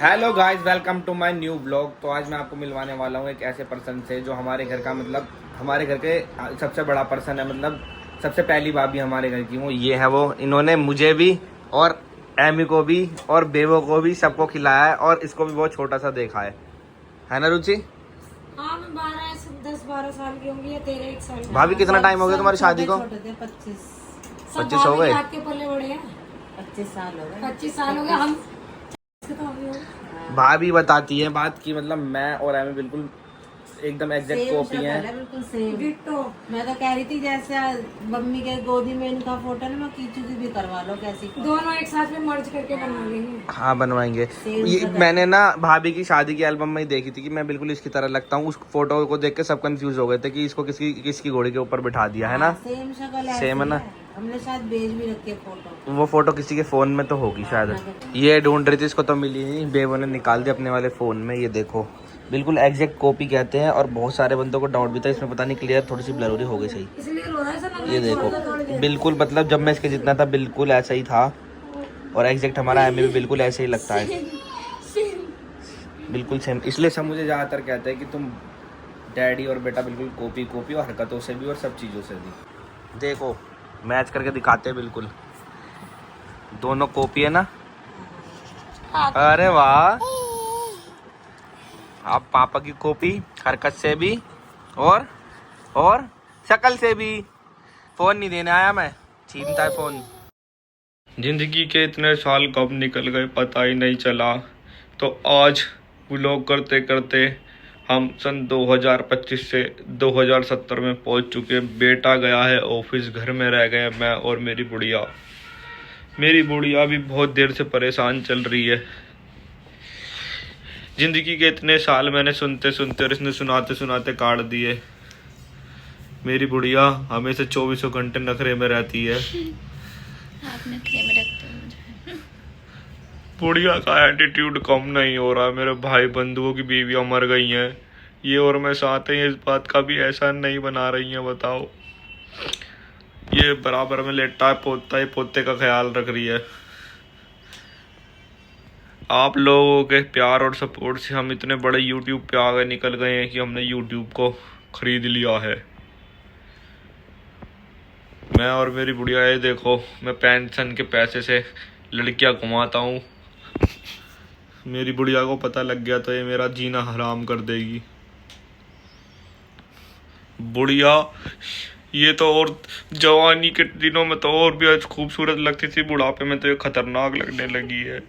Hello guys, welcome to my new blog. तो आज मैं आपको मिलवाने वाला हूँ एक ऐसे पर्सन से जो हमारे घर का मतलब हमारे घर के सबसे बड़ा पर्सन है। मतलब सबसे पहली भाभी हमारे घर की वो ये है। वो इन्होंने मुझे भी और एमी को भी और बेबो को भी सबको खिलाया है और इसको भी बहुत छोटा सा देखा है ना रुचि? हाँ, मैं 10-12 साल की होंगी या 13 साल की। भाभी कितना टाइम हो गया तुम्हारी शादी को? 25 हो गए। आपके पल्ले बड़े हैं। 25 साल हो गए। 25 साल हो गए हम। तो हम लोग भाभी बताती है बात की मतलब मैं और एमी बिल्कुल एकदम एग्जैक्ट कॉपी है। बिल्कुल सेम। डिट्टो। मैं तो कह रही थी जैसे मम्मी के गोदी में इनका फोटो ना, मैं कीचू की भी करवा लो कैसी। दोनों एक साथ में मर्ज करके बनवा लेंगे। हाँ बनवाएंगे। ये मैंने ना भाभी की शादी की एल्बम में ही देखी थी कि मैं बिल्कुल इसकी तरह लगता हूँ। उस फोटो को देख के सब कंफ्यूज हो गए थे कि इसको किसकी घोड़ी के ऊपर बिठा दिया है ना। सेम शक्ल सेम है ना। हमने शायद भेज भी रखी है फोटो। वो फोटो किसी के फोन में तो होगी शायद। ये ढूंढ रही थी, इसको तो मिली नहीं। बेबो ने निकाल दिया अपने वाले फोन में। ये देखो बिल्कुल एग्जैक्ट कॉपी कहते हैं। और बहुत सारे बंदों को डाउट भी था इसमें, पता नहीं क्लियर थोड़ी सी ब्लर हो गई सही। इसलिए रो रहा है सर। ये देखो बिल्कुल मतलब जब मैं इसके जितना था बिल्कुल ऐसा ही था। और एग्जैक्ट हमारा एम भी बिल्कुल ऐसे ही लगता है, बिल्कुल सेम। इसलिए सब मुझे ज़्यादातर कहते हैं कि तुम डैडी और बेटा बिल्कुल कॉपी और हरकतों से भी और सब चीज़ों से भी। देखो मैच करके दिखाते हैं, बिल्कुल दोनों कॉपी है ना। अरे वाह, आप पापा की कॉपी हरकत से भी और शक्ल से भी। फोन नहीं देने आया मैं, छीनता है फोन। जिंदगी के इतने साल कब निकल गए पता ही नहीं चला। तो आज व्लॉग करते करते हम सन 2025 से 2070 में पहुंच चुके। बेटा गया है ऑफिस, घर में रह गए मैं और मेरी बुढ़िया। मेरी बुढ़िया भी बहुत देर से परेशान चल रही है। जिंदगी के इतने साल मैंने सुनते सुनते और इसने सुनाते सुनाते काट दिए। मेरी बुढ़िया हमेशा 24 घंटे नखरे में रहती है। आप नखरे में रखते हो मुझे। बुढ़िया का एटीट्यूड कम नहीं हो रहा। मेरे भाई बंधुओं की बीवियां मर गई हैं, ये और मैं साथ हैं, इस बात का भी एहसान नहीं बना रही हैं। बताओ, ये बराबर में लेटा है, पोता ही पोते का ख्याल रख रही है। आप लोगों के प्यार और सपोर्ट से हम इतने बड़े यूट्यूब पे आगे निकल गए हैं कि हमने यूट्यूब को खरीद लिया है। मैं और मेरी बुढ़िया, ये देखो मैं पेंशन के पैसे से लड़कियां घुमाता हूँ। मेरी बुढ़िया को पता लग गया तो ये मेरा जीना हराम कर देगी। बुढ़िया ये तो और जवानी के दिनों में तो और भी खूबसूरत लगती थी, बुढ़ापे में तो ये खतरनाक लगने लगी है।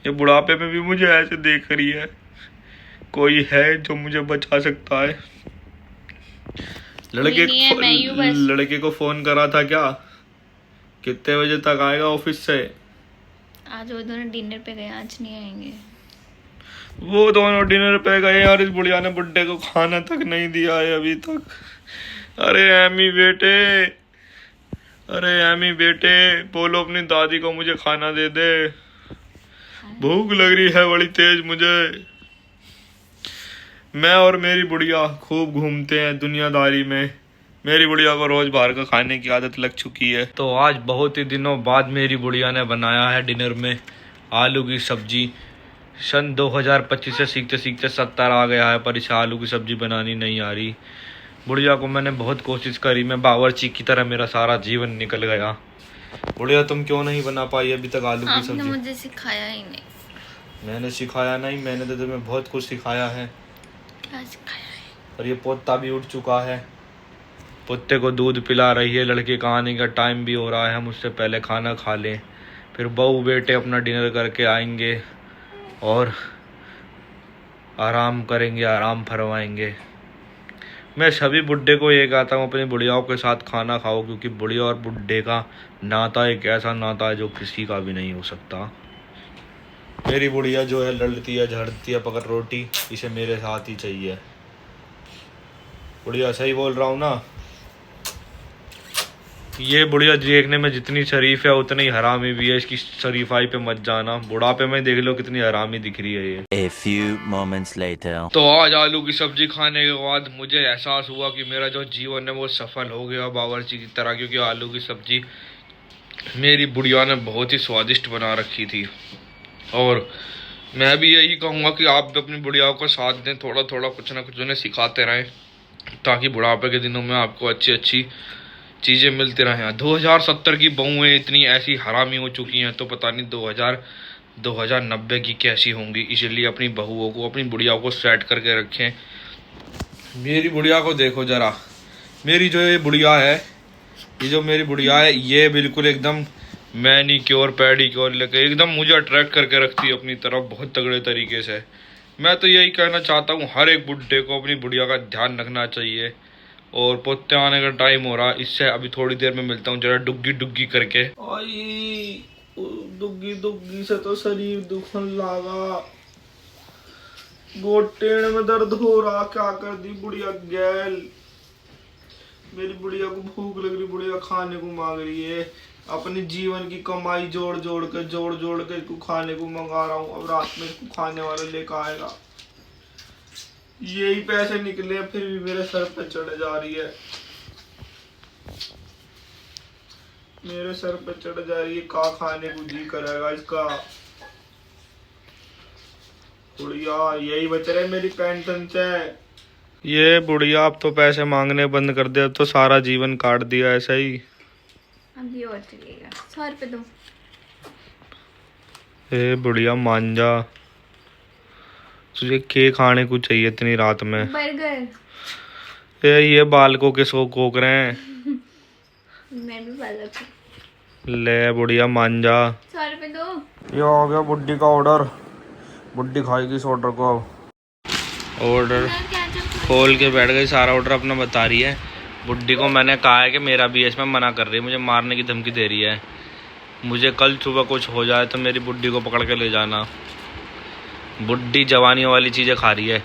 ये बुढ़ापे में भी मुझे ऐसे देख रही है। कोई है जो मुझे बचा सकता है? लड़के को फोन करा था क्या? कितने बजे तक आएगा ऑफिस से? आज वो दोनों डिनर पे गए, आज नहीं आएंगे। वो दोनों डिनर पे गए और इस बुढ़िया ने बुड्ढे को खाना तक नहीं दिया है अभी तक। अरे एमी बेटे बोलो अपनी दादी को मुझे खाना दे दे, भूख लग रही है बड़ी तेज मुझे। मैं और मेरी बुढ़िया खूब घूमते हैं दुनियादारी में। मेरी बुढ़िया को रोज बाहर का खाने की आदत लग चुकी है। तो आज बहुत ही दिनों बाद मेरी बुढ़िया ने बनाया है डिनर में आलू की सब्जी। सन 2025 से सीखते सीखते 70 आ गया है, पर इसे आलू की सब्जी बनानी नहीं आ रही। बुढ़िया को मैंने बहुत कोशिश करी, मैं बावर्ची की तरह मेरा सारा जीवन निकल गया। बुढ़िया तुम क्यों नहीं बना पाई अभी तक आलू की सब्जी? आपने मुझे सिखाया ही नहीं। मैंने सिखाया नहीं, मैंने तो तुम्हें बहुत कुछ सिखाया है। क्या सिखाया है? और ये पोता भी उठ चुका है, पोते को दूध पिला रही है। लड़के का आने का टाइम भी हो रहा है, हम उससे पहले खाना खा लें, फिर बहू बेटे अपना डिनर करके आएंगे और आराम करेंगे, आराम फरमाएंगे। मैं सभी बुड्ढे को ये कहता हूँ अपनी बुढ़ियाओं के साथ खाना खाओ, क्योंकि बुढ़िया और बुड्ढे का नाता एक ऐसा नाता है जो किसी का भी नहीं हो सकता। मेरी बुढ़िया जो है लड़ती है, झड़ती है पकड़ रोटी, इसे मेरे साथ ही चाहिए। बुढ़िया सही बोल रहा हूँ ना? ये बुढ़िया देखने में जितनी शरीफ है उतनी हरामी भी है। इसकी शरीफाई पे मत जाना, बुढ़ापे में देख लो कितनी हरामी दिख रही है ये। A few moments later. तो आज आलू की सब्जी खाने के बाद मुझे एहसास हुआ कि मेरा जो जीवन है वो सफल हो गया बावर्ची की तरह, क्योंकि आलू की सब्जी मेरी बुढ़िया ने बहुत ही स्वादिष्ट बना रखी थी। और मैं भी यही कहूँगा कि आप भी अपनी बुढ़ियाओं को साथ दें, थोड़ा थोड़ा कुछ ना कुछ उन्हें सिखाते रहें, ताकि बुढ़ापे के दिनों में आपको अच्छी अच्छी चीज़ें मिलती रहें। 2070 की बहुएं इतनी ऐसी हरामी हो चुकी हैं, तो पता नहीं 2090 की कैसी होंगी। इसलिए अपनी बहुओं को, अपनी बुढ़ियाओं को सेट करके रखें। मेरी बुढ़िया को देखो ज़रा, मेरी जो ये बुढ़िया है, ये जो मेरी बुढ़िया है, ये बिल्कुल एकदम मैनीक्योर पेडिक्योर लेके एकदम मुझे अट्रैक्ट करके रखती है अपनी तरफ बहुत तगड़े तरीके से। मैं तो यही कहना चाहता हूँ, हर एक बुढ़े को अपनी बुढ़िया का ध्यान रखना चाहिए। और पोते आने का टाइम हो रहा, इससे अभी थोड़ी देर में मिलता हूँ जरा डुग्गी डुग्गी करके। आई डुग्गी डुग्गी से तो शरीर दुखन लगा, गोटेण में दर्द हो रहा, क्या कर दी बुढ़िया गैल। मेरी बुढ़िया को भूख लग रही, बुढ़िया खाने को मांग रही है। अपने जीवन की कमाई जोड़ जोड़ के इसको खाने को मंगा रहा हूँ। अब रात में इसको खाने वाला लेकर आएगा। यही पैसे निकले फिर भी मेरे सर पे चढ़ जा रही है, मेरे सर पे चढ़ जा रही है। का खाने को जी करेगा इसका। बुढ़िया यही बच रहे मेरी पेंशन से। ये बुढ़िया अब तो पैसे मांगने बंद कर दे, अब तो सारा जीवन काट दिया ऐसा ही। अभी और चलिएगा, 100 रुपये दो। ए बुढ़िया मान जा, तुझे के खाने को चाहिए इतनी रात में? बर्गर। ये बालकों के सो कोक रहे हैं। मैं भी बालक हूँ। ले बुढ़िया मान जा। 100 रुपये दो। ये हो गया बुड्ढी का ऑर्डर, बुड्ढी खाएगी इस ऑर्डर को। अब ऑर्डर खोल के बैठ गई, सारा ऑर्डर अपना बता रही है। बुड्ढी को मैंने कहा है कि मेरा भी इसमें मना कर रही है, मुझे मारने की धमकी दे रही है। मुझे कल सुबह कुछ हो जाए तो मेरी बुड्ढी को पकड़ के ले जाना। बुड्ढी जवानियों वाली चीज़ें खा रही है।